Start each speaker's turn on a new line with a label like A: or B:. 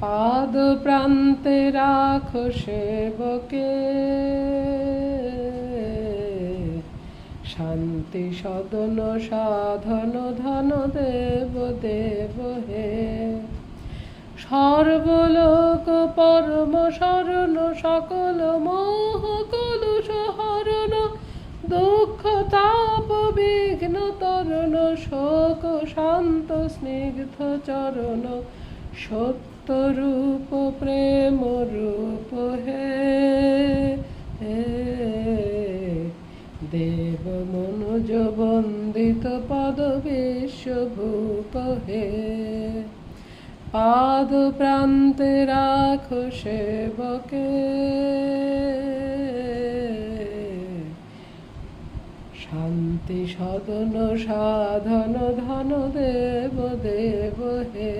A: পাদ প্রান্তে রাখো সেবকে, শান্তি সদন সাধন ধন দেব দেব হে। সর্বলোক পরম শরণ সকল মোহ কলুষ হরণ, দুঃখ তাপ বিঘ্ন তরণ শোক শান্ত স্নিগ্ধ চরণ, সত্য রূপ প্রেম রূপ হে। দেব মনোজ বন্দিত পদ বিশ্বভূপ হে। পাদ প্রান্তে রাখো সেবকে, শান্তি সদন সাধন ধন দেব দেব হে।